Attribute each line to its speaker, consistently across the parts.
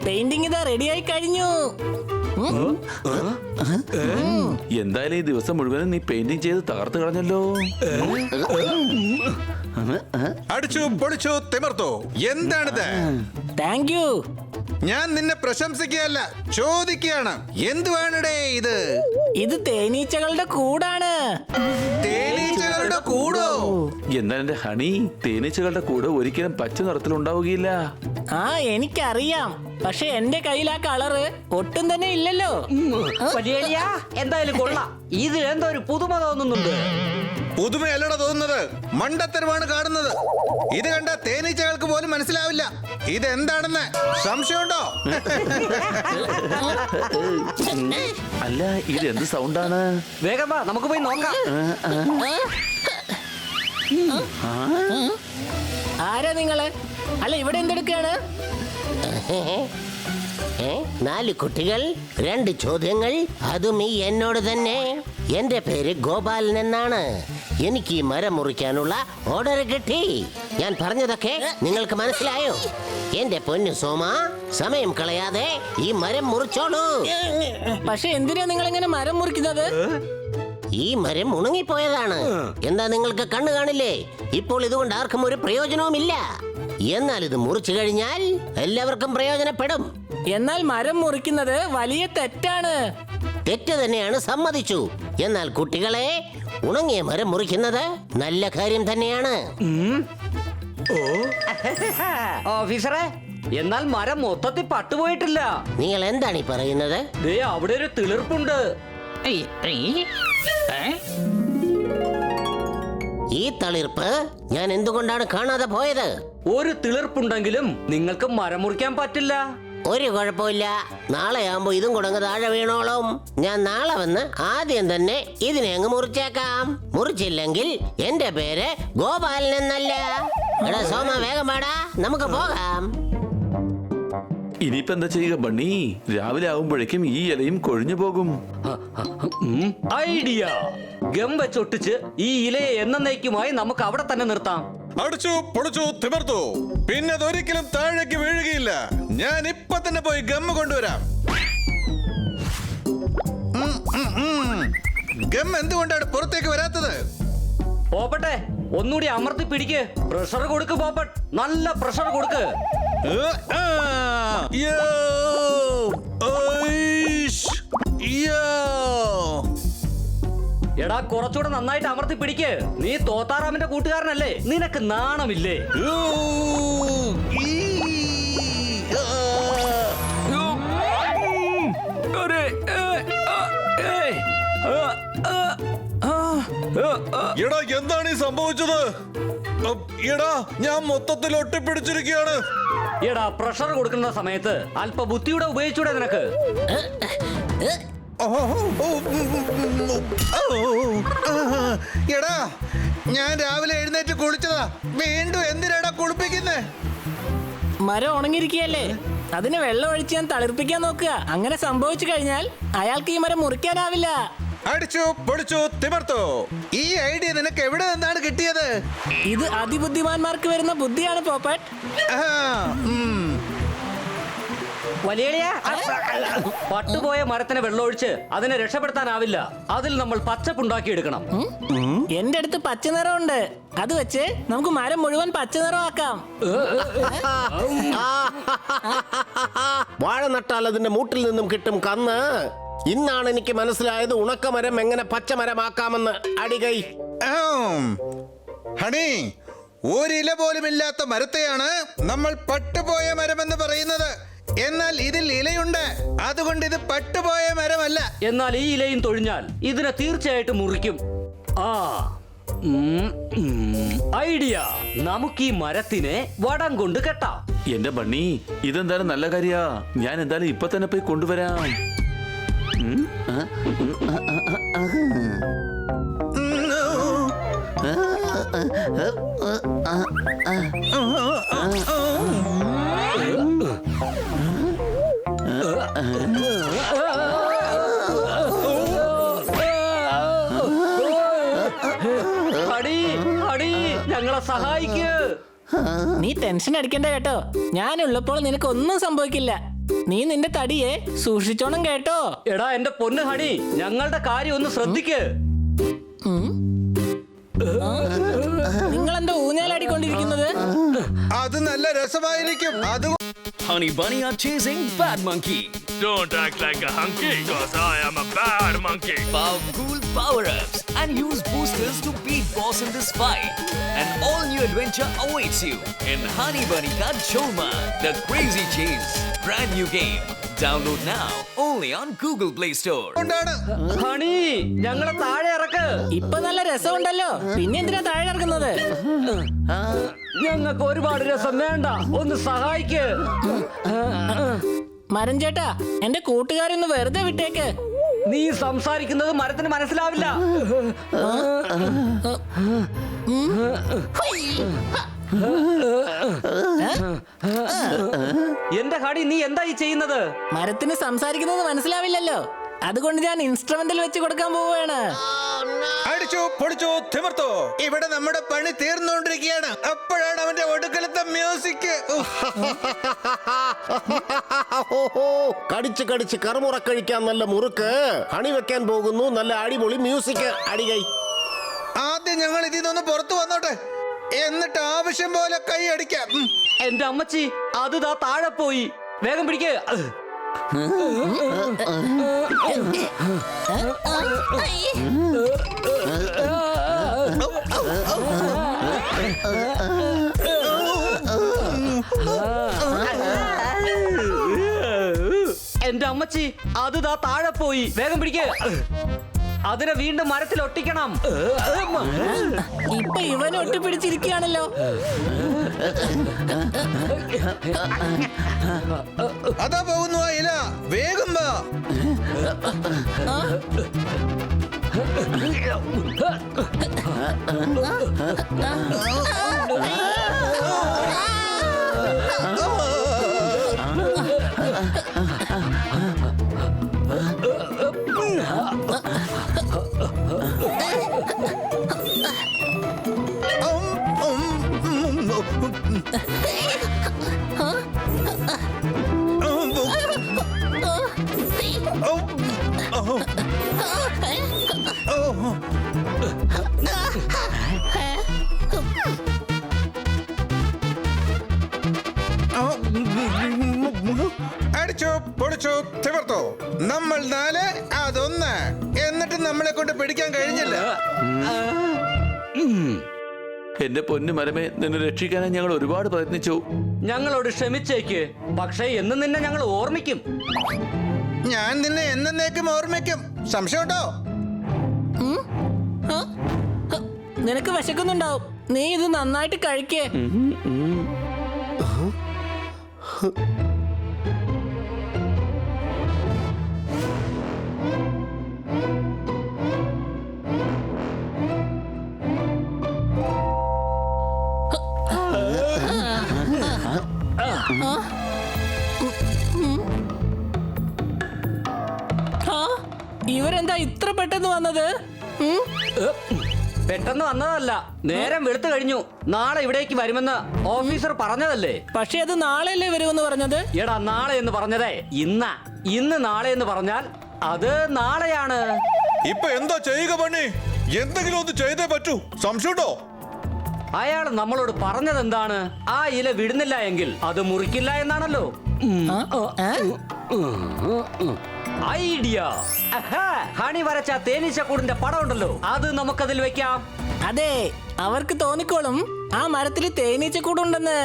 Speaker 1: Painting ഇതാ റെഡിയായി കഴിഞ്ഞു.
Speaker 2: എന്തായാലും ഈ ദിവസം മുഴുവനും നീ പെയിന്റിംഗ് ചെയ്ത് തകർത്ത് കളഞ്ഞല്ലോ.
Speaker 3: അടിച്ചു പൊളിച്ചു തിമർത്തു. എന്താണിത്?
Speaker 1: Thank you.
Speaker 3: ഞാൻ നിന്നെ പ്രശംസിക്കുകയല്ല, ചോദിക്കുകയാണ്. എന്തുവാണിടേ ഇത്?
Speaker 1: ഇത് തേനീച്ചകളുടെ കൂടാണ്.
Speaker 3: തേനീച്ചകളുടെ കൂടോ?
Speaker 2: എന്നാൽ എന്റെ ഹണി, തേനീച്ചകളുടെ കൂട് ഒരിക്കലും പച്ച നിറത്തിലുണ്ടാവുകയില്ല.
Speaker 1: ആ എനിക്കറിയാം, പക്ഷെ എന്റെ കയ്യിൽ ആ കളറ് ഒട്ടും തന്നെ ഇല്ലല്ലോ.
Speaker 4: എന്തായാലും കൊള്ളാം. ഇതിൽ എന്തോ ഒരു പുതുമ തോന്നുന്നുണ്ട്.
Speaker 3: പുതുമയല്ലട തോന്നുന്നത്, മണ്ടത്തരമാണ് കാണുന്നത്. ഇത് കണ്ട തേനീച്ചകൾക്ക് പോലും മനസ്സിലാവില്ല ഇതെന്താണെന്ന്. സംശയമുണ്ടോ?
Speaker 2: അല്ല, ഇത് എന്ത് സൗണ്ടാണ്?
Speaker 4: വേഗം വാ, നമുക്ക് പോയി നോക്കാം.
Speaker 1: ആരാ നിങ്ങള്? അല്ല, ഇവിടെ എന്തെടുക്കാണ്?
Speaker 5: 4 കുട്ടികൾ, 2 ചോദ്യങ്ങൾ, അതും ഈ എന്നോട് തന്നെ. എന്റെ പേര് ഗോപാലൻ എന്നാണ്. എനിക്ക് ഈ മരം മുറിക്കാനുള്ള ഓർഡർ കിട്ടി. ഞാൻ പറഞ്ഞതൊക്കെ നിങ്ങൾക്ക് മനസ്സിലായോ? എന്റെ പൊന്നു സോമ, സമയം കളയാതെ ഈ മരം മുറിച്ചോളൂ.
Speaker 1: പക്ഷെ എന്തിനാ നിങ്ങൾ ഇങ്ങനെ മരം മുറിക്കുന്നത്?
Speaker 5: ഈ മരം ഉണങ്ങിപ്പോയതാണ്. എന്താ നിങ്ങൾക്ക് കണ്ണു കാണില്ലേ? ഇപ്പോൾ ഇതുകൊണ്ട് ആർക്കും ഒരു പ്രയോജനവുമില്ല. എന്നാൽ ഇത് മുറിച്ചു കഴിഞ്ഞാൽ എല്ലാവർക്കും പ്രയോജനപ്പെടും.
Speaker 1: എന്നാൽ മരം മുറിക്കുന്നത് വലിയ തെറ്റാണ്.
Speaker 5: തെറ്റ് തന്നെയാണ്, സമ്മതിച്ചു. എന്നാൽ കുട്ടികളെ, ഉണങ്ങിയ മരം മുറിക്കുന്നത് നല്ല കാര്യം തന്നെയാണ്.
Speaker 4: ഓഫീസറെ, എന്നാൽ മരം മൊത്തത്തിൽ പട്ടുപോയിട്ടില്ല.
Speaker 5: നിങ്ങൾ എന്താണ് ഈ പറയുന്നത്?
Speaker 4: ദേ അവിടെ ഒരു തിളിർപ്പുണ്ട്.
Speaker 5: ഈ തളിർപ്പ് ഞാൻ എന്തുകൊണ്ടാണ് കാണാതെ പോയത്?
Speaker 4: ഒരു തിളിർപ്പുണ്ടെങ്കിലും നിങ്ങൾക്ക് മരം മുറിക്കാൻ പറ്റില്ല.
Speaker 5: ഒരു കുഴപ്പമില്ല, നാളെ ആകുമ്പോ ഇതും കൂടെ താഴെ വീണോളും. ഞാൻ നാളെ വന്ന് ആദ്യം തന്നെ ഇതിനെ അങ്ങ് മുറിച്ചേക്കാം. മുറിച്ചില്ലെങ്കിൽ എന്റെ പേര് ഗോപാലൻ എന്നല്ല. എടാ സോമ, വേഗം പാടാ, നമുക്ക് പോകാം.
Speaker 2: ഇനിയിപ്പോ എന്താ ചെയ്യുക ബണ്ണി? രാവിലെ ആവുമ്പോഴേക്കും ഈ ഇലയും കൊഴിഞ്ഞു പോകും.
Speaker 4: ഐഡിയ! ഗം വെച്ചൊട്ടിച്ച് ഈ ഇലയെ എന്നേക്കുമായി നമുക്ക് അവിടെ തന്നെ നിർത്താം.
Speaker 3: അടിച്ചു പൊളിച്ചു തിമർത്തു. പിന്നെ അതൊരിക്കലും താഴേക്ക് വീഴുകയില്ല. ഞാൻ ഇപ്പൊ തന്നെ പോയി ഗമ്മ കൊണ്ടുവരാം. ഗം എന്തുകൊണ്ടാണ് പുറത്തേക്ക് വരാത്തത്?
Speaker 4: പോപ്പട്ടെ, ഒന്നുകൂടി അമർത്തി പിടിക്ക്. പ്രഷർ കൊടുക്ക് പോപ്പട്ട്, നല്ല പ്രഷർ കൊടുക്ക്. എടാ, കുറച്ചുകൂടെ നന്നായിട്ട് അമർത്തി പിടിക്ക്. നീ തോത്താറാമിന്റെ കൂട്ടുകാരനല്ലേ? നിനക്ക് നാണമില്ലേ?
Speaker 3: എടാ, എന്താണ് ഈ സംഭവിച്ചത്? എടാ, ഞാൻ മൊത്തത്തിൽ ഒട്ടിപ്പിടിച്ചിരിക്കുകയാണ്.
Speaker 4: എടാ, പ്രഷർ കൊടുക്കുന്ന സമയത്ത് അല്പ ബുദ്ധിയുടെ ഉപയോഗിച്ചൂടെ നിനക്ക്?
Speaker 3: എടാ, ഞാൻ രാവിലെ എഴുന്നേറ്റ് കുളിച്ചതാ. വീണ്ടും എന്തിനാടാ കുളിപ്പിക്കുന്നേ?
Speaker 1: മരം ഉണങ്ങിയിരിക്കുകയല്ലേ, അതിന് വെള്ളം ഒഴിച്ച് ഞാൻ തളിർപ്പിക്കാൻ നോക്കുക. അങ്ങനെ സംഭവിച്ചു കഴിഞ്ഞാൽ അയാൾക്ക് ഈ മരം മുറിക്കാനാവില്ല.
Speaker 3: അടിച്ചു പൊളിച്ചു തിമർത്തു. ഈ ഐഡിയ നിനക്ക് എവിടെ നിന്നാണ് കിട്ടിയത്?
Speaker 1: ഇത് അതിബുദ്ധിമാന്മാർക്ക് വരുന്ന ബുദ്ധിയാണ് പോപ്പട്ട്.
Speaker 4: പട്ടുപോയ മരത്തിന് വെള്ളമൊഴിച്ച് അതിനെ രക്ഷപ്പെടുത്താനാവില്ല. അതിൽ നമ്മൾ പച്ചപ്പുണ്ടാക്കിയെടുക്കണം.
Speaker 1: എന്റെ അടുത്ത് പച്ച നിറമുണ്ട്. അത് വെച്ച് നമുക്ക് മരം മുഴുവൻ പച്ച നിറമാക്കാം.
Speaker 5: വാഴ നട്ടാൽ അതിന്റെ മൂട്ടിൽ നിന്നും കിട്ടും കന്ന്. ഇന്നാണ് എനിക്ക് മനസ്സിലായത് ഉണക്കമരം എങ്ങനെ പച്ചമരമാക്കാമെന്ന്. അടികൈ.
Speaker 3: ഹണി, ഒരില പോലും ഇല്ലാത്ത മരത്തെയാണ് നമ്മൾ പട്ടുപോയ മരമെന്ന് പറയുന്നത്. എന്നാൽ ഇതിൽ ഇലയുണ്ട്, അതുകൊണ്ട് ഇത് പട്ടുപോയ മരമല്ല.
Speaker 4: എന്നാൽ ഈ ഇലയും തൊഴിഞ്ഞാൽ ഇതിനെ തീർച്ചയായിട്ടും മുറിക്കും. ഐഡിയ! നമുക്ക് ഈ മരത്തിനെ വടം കൊണ്ട് കെട്ടാം.
Speaker 2: എന്റെ ബണ്ണി, ഇതെന്തായാലും നല്ല കാര്യാ. ഞാൻ എന്തായാലും ഇപ്പൊ തന്നെ പോയി കൊണ്ടുവരാം.
Speaker 4: അടി, ഞങ്ങളെ സഹായിക്ക്.
Speaker 1: നീ ടെൻഷൻ അടിക്കണ്ട കേട്ടോ, ഞാനുള്ളപ്പോൾ നിനക്കൊന്നും സംഭവിക്കില്ല. നീ നിന്റെ തടിയെ സൂക്ഷിച്ചോണം കേട്ടോ.
Speaker 4: എടാ എന്റെ പൊന്ന് ഹണി, ഞങ്ങളുടെ കാര്യം ഒന്ന് ശ്രദ്ധിക്ക്.
Speaker 1: നിങ്ങളെന്താ ഊഞ്ഞാലാടിക്കൊണ്ടിരിക്കുന്നത്?
Speaker 3: അത് നല്ല രസമായിരിക്കും. അത്
Speaker 6: Honey Bunny are chasing Bad Monkey.
Speaker 7: Don't act like a hunky, cause I am a bad monkey.
Speaker 6: Power cool power-ups and use boosters to beat boss in this fight. An all-new adventure awaits you in Honey Bunny Ka Choma, The Crazy Chase. Brand new game. Download now only on Google Play Store.
Speaker 3: കൊണ്ടാണ്.
Speaker 4: Honey, ഞങ്ങളെ താഴെ ഇറക്ക്.
Speaker 1: ഇപ്പൊ നല്ല രസമുണ്ടല്ലോ, പിന്നെ എന്തിനാ താഴെ ഇറക്കുന്നത്?
Speaker 4: ഞങ്ങൾക്ക് ഒരുപാട് രസം വേണ്ട, ഒന്ന് സഹായിക്ക്.
Speaker 1: മരം ചേട്ടാ, എന്റെ കൂട്ടുകാരൊന്ന് വെറുതെ വിട്ടേക്ക്.
Speaker 4: നീ സംസാരിക്കുന്നത് മരത്തിന് മനസ്സിലാവില്ല. എന്റെ ഹണി, നീ എന്താ ഈ ചെയ്യുന്നത്?
Speaker 1: മരത്തിന് സംസാരിക്കുന്നത് മനസ്സിലാവില്ലല്ലോ, അതുകൊണ്ട് ഞാൻ ഇൻസ്ട്രുമെന്റിൽ വെച്ച് കൊടുക്കാൻ പോവുകയാണ്.
Speaker 3: അടിച്ചു പൊളിച്ചു തിമിർത്തോ. ഇവിടെ നമ്മുടെ പണി തീർന്നുകൊണ്ടിരിക്കുകയാണ്. അപ്പോഴാണ് അവന്റെ ഒടുക്കലത്തെ മ്യൂസിക്.
Speaker 5: കടിച്ച് കടിച്ച് കറുമുറ കഴിക്കാൻ നല്ല മുറുക്ക്, ഹണി വെക്കാൻ പോകുന്നു നല്ല അടിപൊളി മ്യൂസിക്. അടികൈ.
Speaker 3: ആദ്യം ഞങ്ങൾ ഇതിൽ നിന്ന് പുറത്തു വന്നോട്ടെ, എന്നിട്ട് ആവശ്യം പോലെ കൈ അടിക്കാം.
Speaker 4: എന്റെ അമ്മച്ചി, അത് ദാ താഴെ പോയി. വേഗം പിടിക്ക്. എന്റെ അമ്മച്ചി, അത് ദാ താഴെ പോയി. വേഗം പിടിക്ക്. അതിനെ വീണ്ടും മരത്തിൽ ഒട്ടിക്കണം.
Speaker 1: ഇപ്പൊ ഇവൻ ഒട്ടിപ്പിടിച്ചിരിക്കുകയാണല്ലോ.
Speaker 3: അതാ പോകുന്നു ആ ഇല, വേഗം വാ. അടിച്ചു പൊടിച്ചു തിമിർത്തോ. നമ്മൾ 4, അതൊന്ന്. എന്നിട്ട് നമ്മളെ കൊണ്ട് പിടിക്കാൻ കഴിഞ്ഞില്ല.
Speaker 2: എന്റെ പൊന്നു മരമേ, നിന്നെ രക്ഷിക്കാനായി ഞങ്ങൾ ഒരുപാട് പ്രയത്നിച്ചു.
Speaker 4: ഞങ്ങളോട് ക്ഷമിച്ചേക്ക്, പക്ഷേ എന്നും നിന്നെ ഞങ്ങൾ ഓർമ്മിക്കും.
Speaker 3: ഞാൻ നിന്നെ എന്നേക്കും ഓർമ്മിക്കും. സംശയമുണ്ടോ?
Speaker 1: നിനക്ക് വിശക്കുന്നുണ്ടാവും, നീ ഇത് നന്നായിട്ട് കഴിക്കേ. ഇവരെന്താ ഇത്ര പെട്ടെന്ന് വന്നത്?
Speaker 4: പെട്ടെന്ന് വന്നതല്ല, നേരം വെളുത്തു കഴിഞ്ഞു. നാളെ ഇവിടേക്ക് വരുമെന്ന് ഓഫീസർ പറഞ്ഞതല്ലേ.
Speaker 1: പക്ഷെ അത് നാളെയല്ലേ വരുമെന്ന് പറഞ്ഞത്?
Speaker 4: എടാ, നാളെ എന്ന് പറഞ്ഞതേ ഇന്നാ. ഇന്ന് നാളെ എന്ന് പറഞ്ഞാൽ അത് നാളെയാണ്.
Speaker 3: ഇപ്പൊ എന്താ ചെയ്യുക പണി? എന്തെങ്കിലും ഒന്ന് ചെയ്തേ പറ്റൂ. സംശയമുണ്ടോ?
Speaker 4: അയാൾ നമ്മളോട് പറഞ്ഞത് എന്താണ്? ആ ഇല വിടുന്നില്ല എങ്കിൽ അത് മുറിക്കില്ല എന്നാണല്ലോ. ഐഡിയ. ഹണി വരച്ച തേനീച്ചക്കൂടിന്റെ പടം ഉണ്ടല്ലോ, അത് നമുക്കതിൽ വെക്കാം.
Speaker 1: അതെ, അവർക്ക് തോന്നിക്കോളും ആ മരത്തിൽ തേനീച്ചക്കൂടുണ്ടെന്ന്.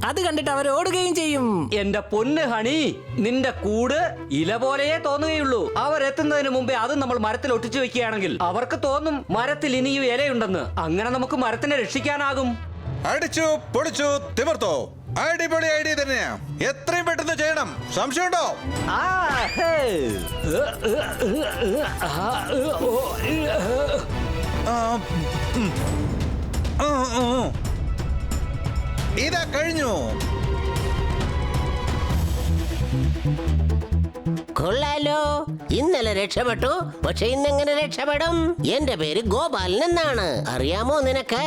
Speaker 1: അത് കണ്ടിട്ട് അവർ ഓടുകയും ചെയ്യും.
Speaker 4: എന്റെ പൊന്ന് ഹണി, നിന്റെ കൂട് ഇല പോലെയേ തോന്നുകയുള്ളൂ. അവരെത്തുന്നതിന് മുമ്പേ അത് നമ്മൾ മരത്തിൽ ഒട്ടിച്ചു വെക്കുകയാണെങ്കിൽ അവർക്ക് തോന്നും മരത്തിൽ ഇനിയും ഇലയുണ്ടെന്ന്. അങ്ങനെ നമുക്ക് മരത്തിനെ രക്ഷിക്കാനാകും.
Speaker 3: അടിച്ചു പൊടിച്ചു തിമിർത്തോ. അടിപൊളി ഐഡിയ തന്നെയാ. എത്രയും പെട്ടെന്ന് ചെയ്യണം. സംശയമുണ്ടോ? ഇതാ കഴിഞ്ഞു.
Speaker 5: കൊള്ളാലോ, ഇന്നലെ രക്ഷപ്പെട്ടു, പക്ഷെ ഇന്നെങ്ങനെ രക്ഷപ്പെടും? എന്റെ പേര് ഗോപാലൻ എന്നാണ്, അറിയാമോ നിനക്ക്?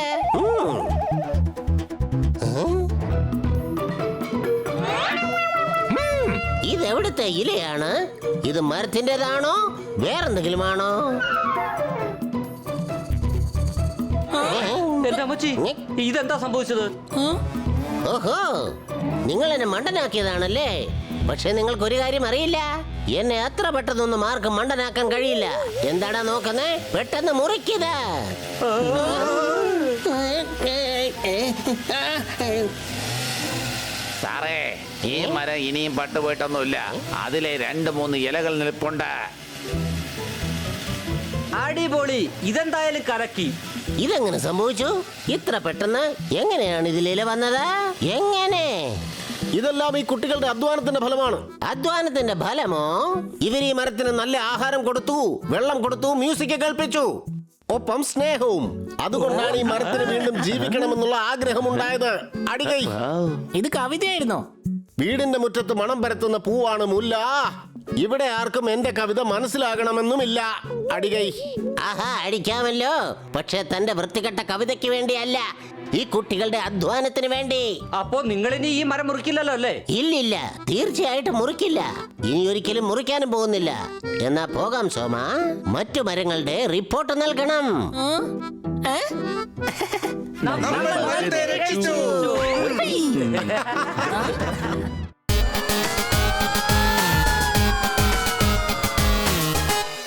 Speaker 5: എവിടുത്തെ ഇലയാണ്? ഇത് മരത്തിൻ്റെതാണോ വേറെന്തെങ്കിലും ആണോ?
Speaker 4: എന്റെ അമ്മച്ചി ഇതെന്താ സംഭവിച്ചത്?
Speaker 5: ഓഹോ, നിങ്ങൾ എന്നെ മണ്ടനാക്കിയതാണല്ലേ. പക്ഷെ നിങ്ങൾക്ക് ഒരു കാര്യം അറിയില്ല, എന്നെ അത്ര പെട്ടെന്നൊന്നും ആർക്കും മണ്ടനാക്കാൻ കഴിയില്ല. എന്താടാ നോക്കുന്നേ? പെട്ടെന്ന് മുറിക്കുക.
Speaker 2: സാറേ, ഈ മരം ഇനിയും പട്ടുപോയിട്ടൊന്നുമില്ല. അതിലെ 2-3 ഇലകൾ നിൽപ്പുണ്ട്.
Speaker 4: അടിപൊളി, ഇതെന്തായാലും കലക്കി.
Speaker 5: ഇതെങ്ങനെ സംഭവിച്ചു? ഇത്ര പെട്ടെന്ന് എങ്ങനെയാണ് ഇതിൽ ഇല വന്നത്? എങ്ങനെ?
Speaker 8: ഇതെല്ലാം ഈ കുട്ടികളുടെ അധ്വാനത്തിന്റെ ഫലമാണ്.
Speaker 5: അധ്വാനത്തിന്റെ ഫലമോ?
Speaker 8: ഇവർ ഈ മരത്തിന് നല്ല ആഹാരം കൊടുത്തു, വെള്ളം കൊടുത്തു, മ്യൂസിക് കേൾപ്പിച്ചു, ഒപ്പം സ്നേഹവും. അതുകൊണ്ടാണ് ഈ മരത്തിന് വീണ്ടും ജീവിക്കണമെന്നുള്ള ആഗ്രഹമുണ്ടായത്. അടികൈ,
Speaker 1: ഇത് കവിതയായിരുന്നോ?
Speaker 8: വീടിന്റെ മുറ്റത്ത് മണം പരത്തുന്ന പൂവാണ് മുല്ല. ഇവിടെ ആർക്കും എന്റെ കവിത മനസ്സിലാകണമെന്നുമില്ല. അടികൈ.
Speaker 5: ആഹാ, അടിക്കാമല്ലോ. പക്ഷെ തന്റെ വൃത്തികെട്ട കവിതയ്ക്ക് വേണ്ടിയല്ല, ഈ കുട്ടികളുടെ അധ്വാനത്തിന് വേണ്ടി.
Speaker 4: അപ്പോ നിങ്ങൾ ഇനി ഈ മരം മുറിക്കില്ലല്ലോ അല്ലേ?
Speaker 5: ഇല്ലില്ല, തീർച്ചയായിട്ടും മുറിക്കില്ല. ഇനി ഒരിക്കലും മുറിക്കാനും പോകുന്നില്ല. എന്നാ പോകാം സോമ. മറ്റു മരങ്ങളുടെ റിപ്പോർട്ട് നൽകണം.
Speaker 3: നമ്മൾ മരത്തെ രക്ഷിച്ചു.